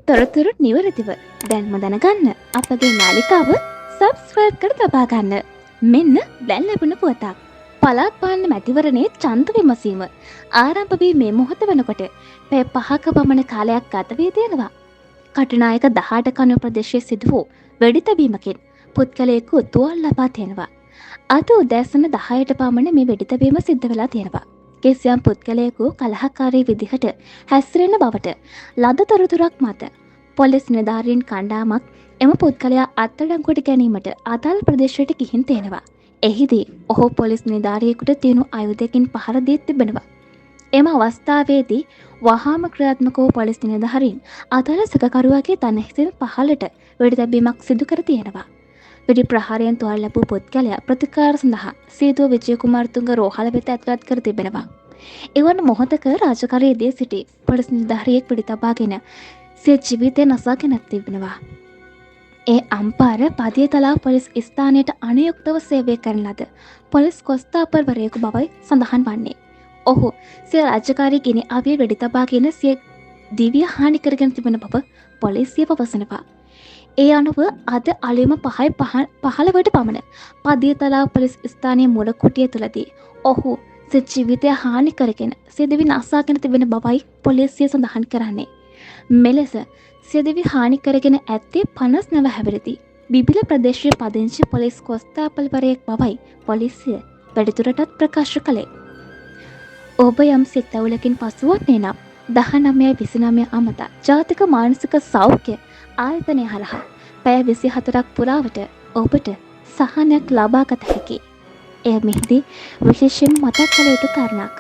තොරතුරු නිවැරදිව දැන්ම දැනගන්න අපගේ නාලිකාව සබ්ස්ක්‍රයිබ් කර තබා ගන්න. මෙන්න දැන් ලැබුණ පුවතක්. පළාත් පාලන මැතිවරණයේ ඡන්ද විමසීම ආරම්භ වී මේ මොහොත වෙනකොට පැය 5ක පමණ කාලයක් ගත වී තියෙනවා. කටුනායක 18 කණුව ප්‍රදේශයේ සිදු වූ වෙඩිතැබීමකින් පුද්ගලයෙකු තුවාල ලබා තියෙනවා. අද උදෑසන 10ට පමණ මේ වෙඩිතැබීම සිද්ධ වෙලා තියෙනවා. කිසියම් පුද්ගලයෙකු කලහකාරී විදිහට හැසිරෙන බවට ලද තොරතුරක් මත පොලිස් නිලධාරීන් කණ්ඩායමක් එම පුද්ගලයා අත්අඩංගුවට ගැනීමට අදාළ ප්‍රදේශයට ගිහින් තියෙනවා. එහිදී ඔහු පොලිස් නිලධාරියෙකුට තියුණු ආයුධයකින් පහර දී තිබෙනවා. එම අවස්ථාවේදී වහාම ක්‍රියාත්මක වූ පොලිස් නිලධාරීන් අදාළ සැකකරුවාගේ දන හිසින් පහළට වෙඩිතැබීමක් සිදු කර තියෙනවා. වෙඩි ප්‍රහාරයෙන් තුවාල ලැබූ පුද්ගලයා ප්‍රතිකාර සඳහා සීදුව විජයකුමාරතුංග රෝහල වෙත ඇතුළත් කර තිබෙනවා. එවන් මොහොතක රාජකාරියේදී සිටි පොලිස් නිලධාරියෙක් වෙඩි තබාගෙන සිය ජීවිතය නසාගෙන තිබෙනවා. ඒ අම්පාර පදියතලාව පොලිස් ස්ථානයට අනුයුක්තව සේවය කරන ලද පොලිස් කොස්තාපල්වරයෙකු බවයි සඳහන් වන්නේ. ඔහු සිය රාජකාරී ගිනි අවිය වෙඩි තබාගෙන සිය දිවිය හානි කරගෙන තිබෙන බව පොලිසිය පවසනවා. ඒ අනුව අද අලුයම 5:15ට පමණ පදියතලාව පොලිස් ස්ථානයේ මුල කුටිය තුලදී ඔහු සිය ජීවිතය හානි කරගෙන සිය දිවි නසාගෙන තිබෙන බවයි පොලිසිය සඳහන් කරන්නේ. මෙලෙස සිය දිවි හානි කරගෙන ඇත්තේ 59 හැවිරිදි බිබිල ප්‍රදේශයේ පදිංචි පොලිස් කොස්තාපල්වරයෙක් බවයි පොලිසිය වැඩිදුරටත් ප්‍රකාශ කළේ. ඔබ යම් සිතවුලකින් පසුවන්නේ නම් 1929 අමතා ජාතික මානසික සෞඛ්‍ය ආයතනය හරහා පැය 24ක් පුරාවට ඔබට සහනයක් ලබා ගත හැකියි. එය මෙහිදී විශේෂයෙන් මතක් කළ යුතු කාරණයක්.